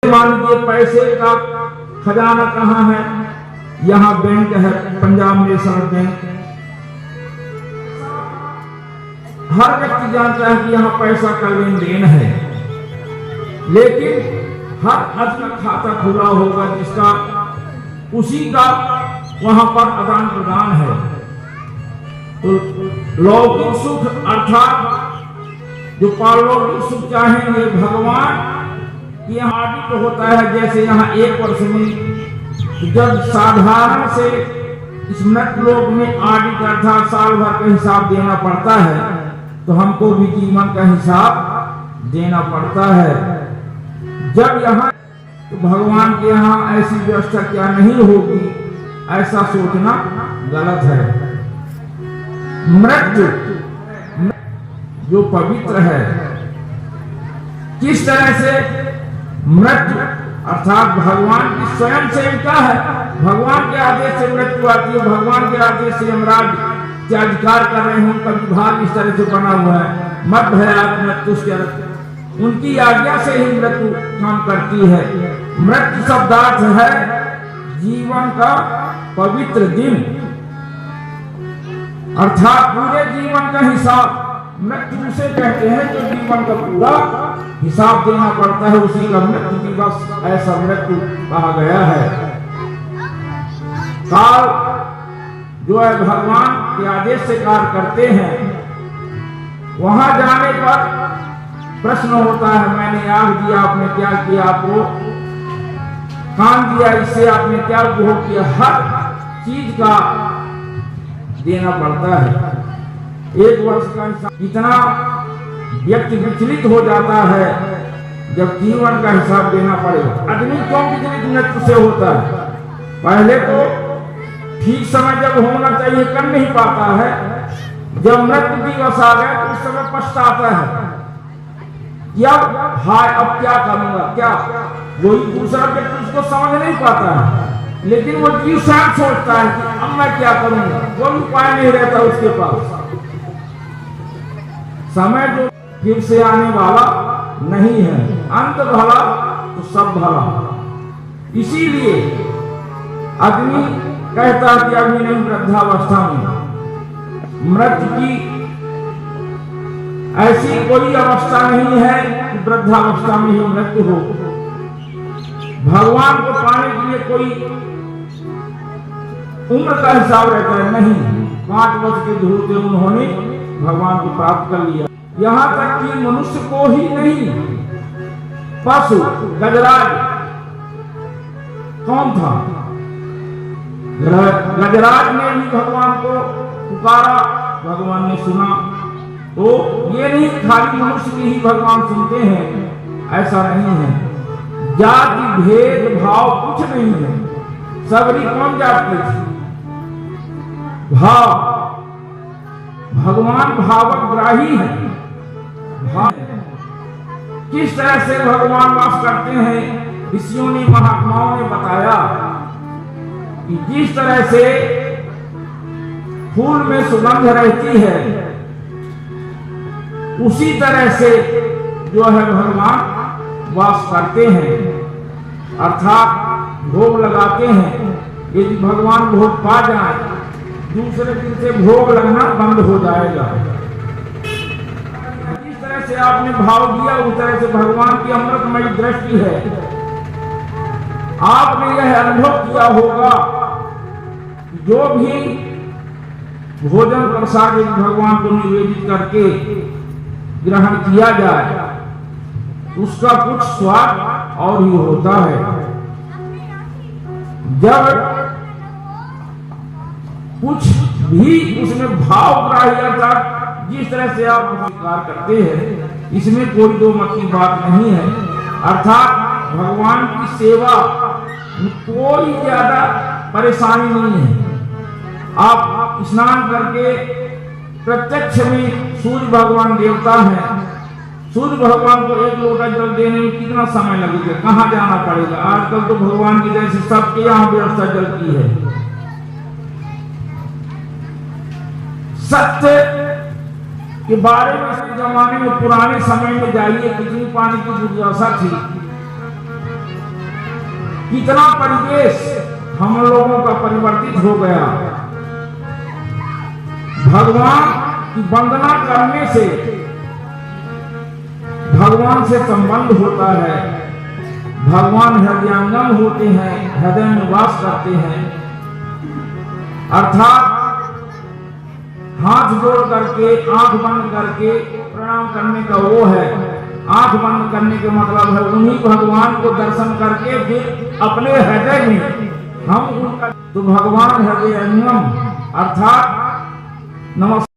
मान लीजिए पैसे का खजाना कहाँ है? यहाँ बैंक है, पंजाब नेशनल बैंक। हर व्यक्ति जानता है कि यहाँ पैसा का लेन देन है, लेकिन हर आदमी खाता खुला होगा जिसका उसी का वहां पर आदान प्रदान है। तो लौकिक सुख अर्थात जो पारलौकिक सुख चाहेंगे भगवान, यहाँ ऑडिट होता है। जैसे यहाँ एक वर्ष में जब साधारण से इस मृत्यु लोक में ऑडिट अर्थात साल भर का हिसाब देना पड़ता है, तो हमको भी जीवन का हिसाब देना पड़ता है। जब यहाँ तो भगवान के यहाँ ऐसी व्यवस्था क्या नहीं होगी, ऐसा सोचना गलत है। मृत्यु जो पवित्र है, किस तरह से मृत्यु अर्थात भगवान की स्वयं सेविका है। भगवान के आदेश से मृत्यु आती है, भगवान के आदेश से यमराज के अधिकार कर रहे हैं, उनका विभाग इस तरह से बना हुआ है। मत भयात् मृत्युश्च, उनकी आज्ञा से ही मृत्यु काम करती है। मृत्यु शब्दार्थ है जीवन का पवित्र दिन, अर्थात पूरे जीवन का हिसाब मृत्यु से कहते हैं। जो जीवन का पूरा हिसाब देना पड़ता है उसी का मृत्यु दिवस, ऐसा मृत्यु कहा गया है। काल जो है भगवान के आदेश से कार्य करते हैं। वहां जाने पर प्रश्न होता है, मैंने आग दिया, आपने क्या किया? आपको कान दिया, इससे आपने क्या उपभोग किया? हर चीज का देना पड़ता है। एक वर्ष का हिसाब इतना व्यक्ति विचलित हो जाता है जब जीवन का हिसाब देना पड़ेगा। आदमी क्यों विचलित मृत्यु से होता है? पहले तो ठीक समय जब होना चाहिए कर नहीं पाता है, जब मृत्यु दिवस आ गया तो उस समय पछताता है, क्या हाय अब क्या करूंगा, क्या? वही दूसरा व्यक्ति उसको समझ नहीं पाता है, लेकिन वो जीव स्वयं सोचता है कि अब मैं क्या करूंगा। कोई उपाय नहीं रहता उसके पास। समय जो फिर से आने वाला नहीं है, अंत भला तो सब भला। इसीलिए आदमी कहता कि अभी नहीं, वृद्धावस्था में। मृत्यु की ऐसी कोई अवस्था नहीं है कि वृद्धावस्था में ही मृत्यु हो। भगवान को पाने के लिए कोई उम्र का हिसाब रहता है नहीं। 5 वर्ष के ध्रुव उन्होंने भगवान को प्राप्त कर लिया। यहाँ तक कि मनुष्य को ही नहीं, पशु गजराज कौन था? गजराज ने भी भगवान को पुकारा, भगवान ने सुना। तो ये नहीं खाली मनुष्य की ही भगवान सुनते हैं, ऐसा नहीं है। जाति भेद भाव कुछ नहीं है, सबरी कौन जाति थी? भाव, भगवान भावग्राही है। किस तरह से भगवान वास करते हैं, ऋषियों ने महात्माओं ने बताया कि जिस तरह से फूल में सुगंध रहती है, उसी तरह से जो है भगवान वास करते हैं, अर्थात भोग लगाते हैं। यदि भगवान भोग पा जाए, दूसरे दिन से भोग लगना बंद हो जाएगा। जिस तरह से आपने भाव दिया, उस तरह से भगवान की अमृतमयी दृष्टि है। आपने यह अनुभव किया होगा, जो भी भोजन प्रसाद भगवान को निवेदित करके ग्रहण किया जाए, उसका कुछ स्वाद और ही होता है। जब कुछ भी उसमें भावग्राही अर्थात जिस तरह से आप स्वीकार करते हैं, इसमें कोई दो मत की बात नहीं है। अर्थात भगवान की सेवा में कोई ज्यादा परेशानी नहीं है। आप स्नान करके प्रत्यक्ष में सूर्य भगवान देवता है, सूर्य भगवान को 1 लोटा जल देने में कितना समय लगेगा, कहाँ जाना पड़ेगा? आजकल तो भगवान की जैसे सबके यहाँ व्यवस्था जल की है। सत्य के बारे में जमाने में पुराने समय में जाइए, कितनी पानी की दुर्दशा थी। कितना परिवेश हम लोगों का परिवर्तित हो गया। भगवान की वंदना करने से भगवान से संबंध होता है। भगवान हृदयांगम होते हैं, हृदय में वास करते हैं। अर्थात हाथ जोड़ करके आंख बंद करके प्रणाम करने का वो है। आंख बंद करने का मतलब है उन्हीं भगवान को दर्शन करके फिर अपने हृदय में हम उनका, तो भगवान हृदयंगम अर्थात नमस्कार।